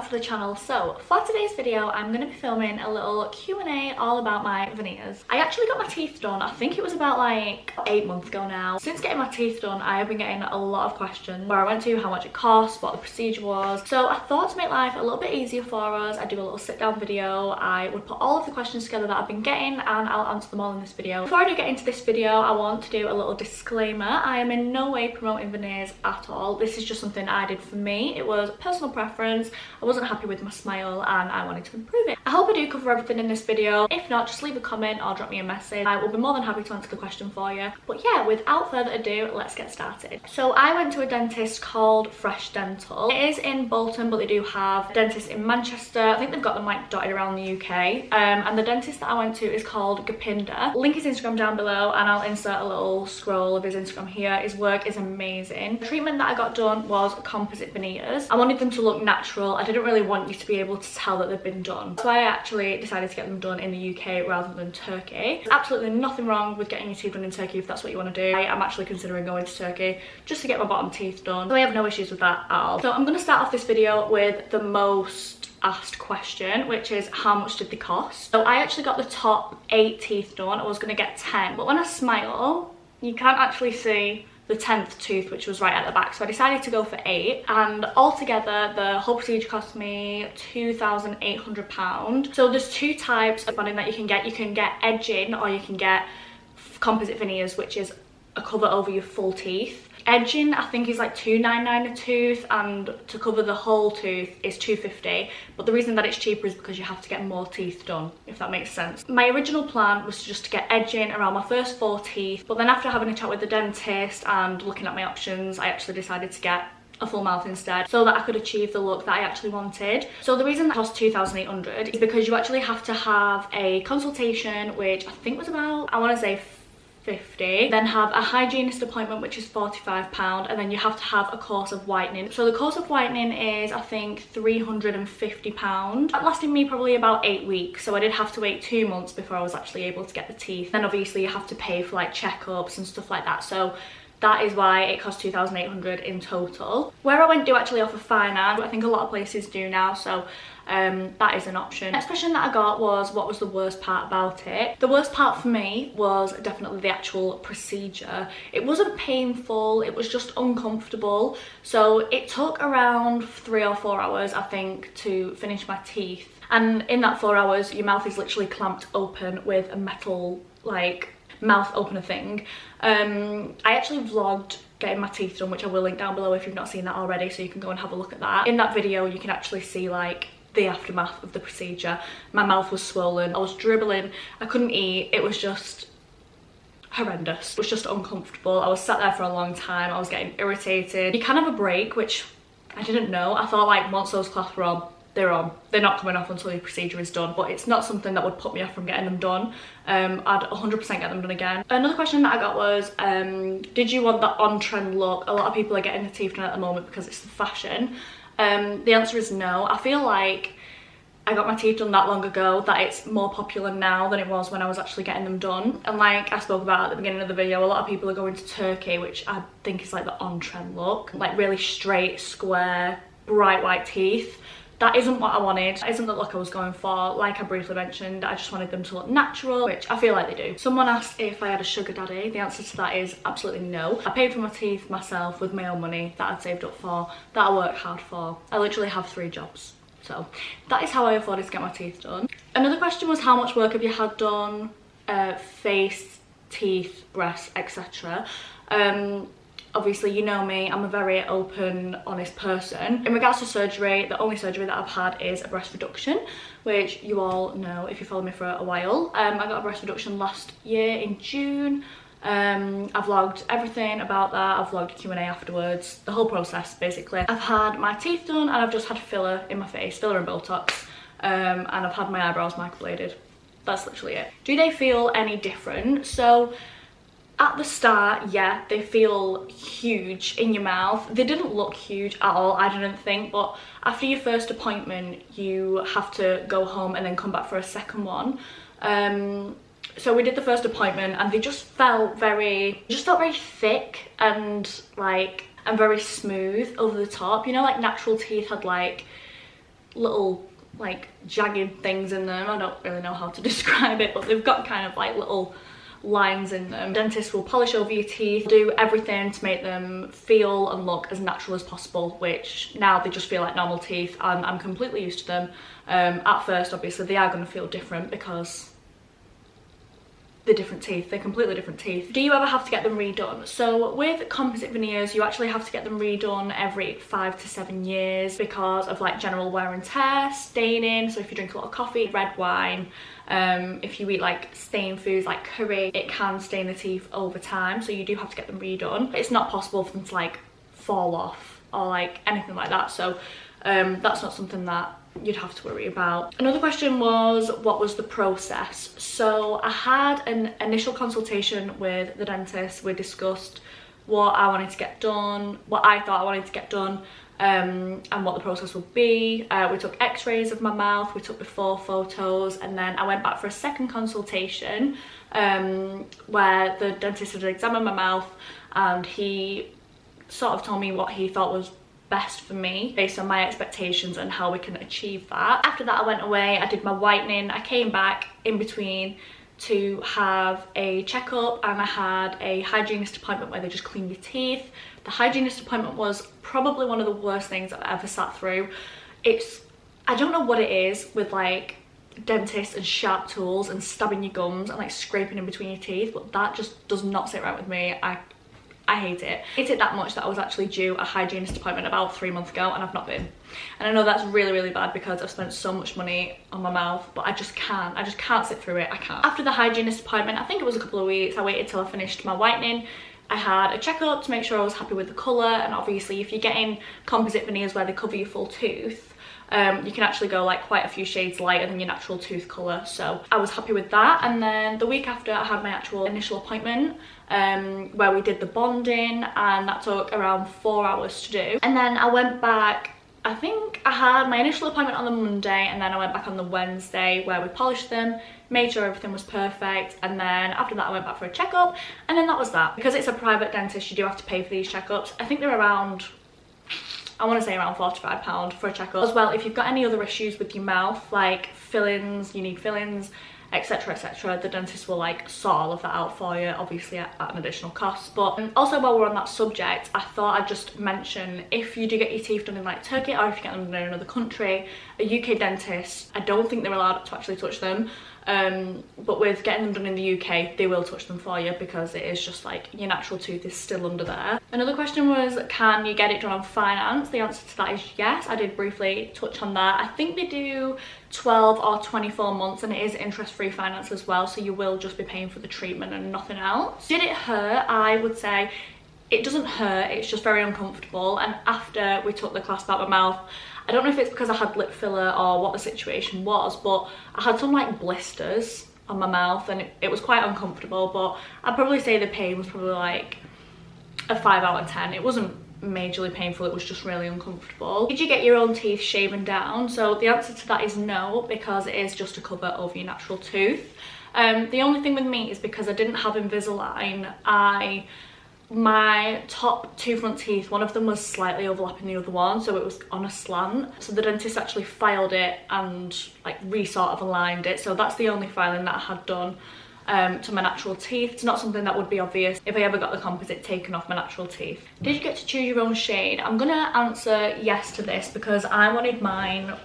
back to the channel. So for today's video I'm going to be filming a little Q&A all about my veneers. I actually got my teeth done, I think it was about like 8 months ago now. Since getting my teeth done I have been getting a lot of questions where I went to, how much it cost, what the procedure was. So I thought to make life a little bit easier for us, I'd do a little sit down video. I would put all of the questions together that I've been getting and I'll answer them all in this video. Before I do get into this video I want to do a little disclaimer. I am in no way promoting veneers at all. This is just something I did for me. It was personal preference. I wasn't happy with my smile and I wanted to improve it. I hope I do cover everything in this video. If not, just leave a comment or drop me a message. I will be more than happy to answer the question for you. But yeah, without further ado, let's get started. So I went to a dentist called Fresh Dental. It is in Bolton, but they do have dentists in Manchester. I think they've got them like dotted around the UK. And the dentist that I went to is called Gapinder. Link his Instagram down below and I'll insert a little scroll of his Instagram here. His work is amazing. The treatment that I got done was composite veneers. I wanted them to look natural. I didn't really want you to be able to tell that they've been done. So I actually decided to get them done in the UK rather than Turkey. There's absolutely nothing wrong with getting your teeth done in Turkey if that's what you want to do. I'm actually considering going to Turkey just to get my bottom teeth done. So I have no issues with that at all. So I'm going to start off this video with the most asked question, which is how much did they cost? So I actually got the top 8 teeth done. I was going to get 10, but when I smile you can't actually see the 10th tooth, which was right at the back, so I decided to go for 8, and altogether the whole procedure cost me £2,800. So there's 2 types of bonding that you can get. You can get edging or you can get composite veneers, which is a cover over your full teeth. Edging I think is like £2.99 a tooth, and to cover the whole tooth is £2.50, but the reason that it's cheaper is because you have to get more teeth done, if that makes sense. My original plan was just to get edging around my first 4 teeth, but then after having a chat with the dentist and looking at my options, I actually decided to get a full mouth instead, so that I could achieve the look that I actually wanted. So the reason that cost £2,800 is because you actually have to have a consultation, which I think was about, I want to say 50, then have a hygienist appointment, which is £45, and then you have to have a course of whitening. So the course of whitening is I think £350. That lasted me probably about 8 weeks, so I did have to wait 2 months before I was actually able to get the teeth. Then obviously you have to pay for like checkups and stuff like that, so that is why it cost £2,800 in total. Where I went do actually offer finance. I think a lot of places do now, so that is an option. Next question that I got was, what was the worst part about it? The worst part for me was definitely the actual procedure. It wasn't painful, it was just uncomfortable. So it took around 3 or 4 hours, I think, to finish my teeth. And in that 4 hours, your mouth is literally clamped open with a metal, like, mouth opener thing. I actually vlogged getting my teeth done, which I will link down below if you've not seen that already, so you can go and have a look at that. In that video you can actually see like the aftermath of the procedure. My mouth was swollen, I was dribbling, I couldn't eat, it was just horrendous. It was just uncomfortable. I was sat there for a long time, I was getting irritated. You can have a break, which I didn't know. I thought like once those cloths were on, they're on. They're not coming off until the procedure is done, but it's not something that would put me off from getting them done. I'd 100% get them done again. Another question that I got was, did you want that on-trend look? A lot of people are getting their teeth done at the moment because it's the fashion. The answer is no. I feel like I got my teeth done that long ago that it's more popular now than it was when I was actually getting them done. And like I spoke about at the beginning of the video, a lot of people are going to Turkey, which I think is like the on-trend look. Like really straight, square, bright white teeth. That isn't what I wanted. That isn't the look I was going for. Like I briefly mentioned, I just wanted them to look natural, which I feel like they do. Someone asked if I had a sugar daddy. The answer to that is absolutely no. I paid for my teeth myself with my own money that I'd saved up for, that I worked hard for. I literally have 3 jobs. So that is how I afforded to get my teeth done. Another question was, how much work have you had done? Face, teeth, breasts, etc. Obviously, you know me, I'm a very open, honest person. In regards to surgery, the only surgery that I've had is a breast reduction, which you all know if you follow me for a while. I got a breast reduction last year in June. I vlogged everything about that. I've vlogged Q&A afterwards, the whole process basically. I've had my teeth done and I've just had filler in my face, filler and Botox, and I've had my eyebrows microbladed. That's literally it. Do they feel any different? So at the start, yeah, they feel huge in your mouth. They didn't look huge at all, I didn't think, but after your first appointment, you have to go home and then come back for a second one. So we did the first appointment and they just felt very thick and like, and very smooth over the top. You know, like natural teeth had like little like jagged things in them. I don't really know how to describe it, but they've got kind of like little lines in them. Dentists will polish over your teeth, do everything to make them feel and look as natural as possible, which now they just feel like normal teeth, and I'm completely used to them. At first, obviously, they are going to feel different because they're different teeth, they're completely different teeth. Do you ever have to get them redone? So with composite veneers, you actually have to get them redone every 5 to 7 years because of like general wear and tear, staining. So if you drink a lot of coffee, red wine, if you eat like stained foods like curry, it can stain the teeth over time, so you do have to get them redone. It's not possible for them to like fall off or like anything like that, so that's not something that you'd have to worry about. Another question was, what was the process? So I had an initial consultation with the dentist. We discussed what I wanted to get done, what I thought I wanted to get done, and what the process would be. We took x-rays of my mouth, we took before photos, and then I went back for a second consultation where the dentist had examined my mouth, and he sort of told me what he thought was best for me based on my expectations and how we can achieve that. After that, I went away, I did my whitening, I came back in between to have a checkup, and I had a hygienist appointment where they just clean your teeth. The hygienist appointment was probably one of the worst things I've ever sat through. I don't know what it is with like dentists and sharp tools and stabbing your gums and like scraping in between your teeth, but that just does not sit right with me. I hate it. I hate it that much that I was actually due a hygienist appointment about 3 months ago and I've not been. And I know that's really, really bad because I've spent so much money on my mouth, but I just can't sit through it, I can't. After the hygienist appointment, I think it was a couple of weeks, I waited till I finished my whitening. I had a checkup to make sure I was happy with the colour, and obviously if you're getting composite veneers where they cover your full tooth, you can actually go like quite a few shades lighter than your natural tooth colour, so I was happy with that. And then the week after, I had my actual initial appointment where we did the bonding, and that took around 4 hours to do. And then I went back, I think I had my initial appointment on the Monday, and then I went back on the Wednesday where we polished them, made sure everything was perfect, and then after that I went back for a checkup, and then that was that. Because it's a private dentist, you do have to pay for these checkups. I think they're around, I want to say around £45 for a checkup. As well, if you've got any other issues with your mouth, like fillings, you need fillings, etc, etc, the dentist will like sort all of that out for you, obviously at an additional cost. But also, while we're on that subject, I thought I'd just mention, if you do get your teeth done in like Turkey, or if you get them done in another country, a UK dentist, I don't think they're allowed to actually touch them. But with getting them done in the UK, they will touch them for you because it is just like your natural tooth is still under there. Another question was, can you get it done on finance? The answer to that is yes. I did briefly touch on that. I think they do 12 or 24 months, and it is interest-free finance as well, so you will just be paying for the treatment and nothing else. Did it hurt? I would say it doesn't hurt, it's just very uncomfortable. And after we took the class about my mouth, I don't know if it's because I had lip filler or what the situation was, but I had some like blisters on my mouth, and it was quite uncomfortable. But I'd probably say the pain was probably like a 5 out of 10. It wasn't majorly painful, it was just really uncomfortable. Did you get your own teeth shaven down? So the answer to that is no, because it is just a cover over your natural tooth. The only thing with me is because I didn't have Invisalign, my top two front teeth, one of them was slightly overlapping the other one, so it was on a slant. So the dentist actually filed it and like sort of aligned it. So that's the only filing that I had done to my natural teeth. It's not something that would be obvious if I ever got the composite taken off my natural teeth. Did you get to choose your own shade? I'm gonna answer yes to this because I wanted mine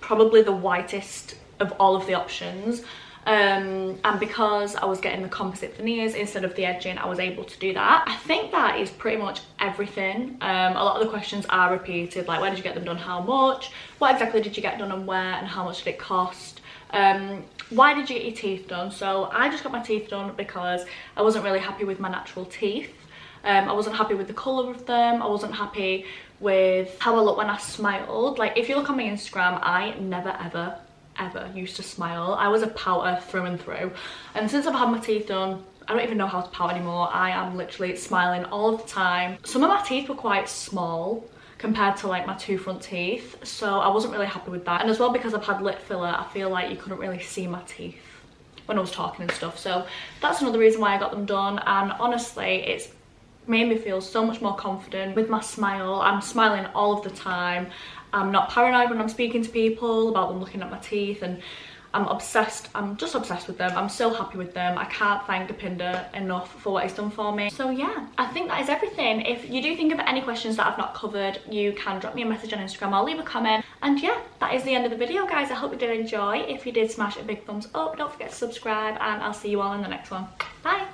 probably the whitest of all of the options. And because I was getting the composite veneers instead of the edging, I was able to do that. I think that is pretty much everything. A lot of the questions are repeated, like where did you get them done, how much, what exactly did you get done and where, and how much did it cost, why did you get your teeth done? So I just got my teeth done because I wasn't really happy with my natural teeth. I wasn't happy with the colour of them, I wasn't happy with how I look when I smiled. Like if you look on my Instagram, I never ever used to smile. I was a pouter through and through, and since I've had my teeth done, I don't even know how to pout anymore. I am literally smiling all of the time. Some of my teeth were quite small compared to like my two front teeth, so I wasn't really happy with that. And as well, because I've had lip filler, I feel like you couldn't really see my teeth when I was talking and stuff, so that's another reason why I got them done. And honestly, it's made me feel so much more confident with my smile. I'm smiling all of the time. I'm not paranoid when I'm speaking to people about them looking at my teeth, and I'm obsessed. I'm just obsessed with them. I'm so happy with them. I can't thank Deepinder enough for what he's done for me. So yeah, I think that is everything. If you do think of any questions that I've not covered, you can drop me a message on Instagram or leave a comment. And yeah, that is the end of the video, guys. I hope you did enjoy. If you did, smash a big thumbs up. Don't forget to subscribe, and I'll see you all in the next one. Bye.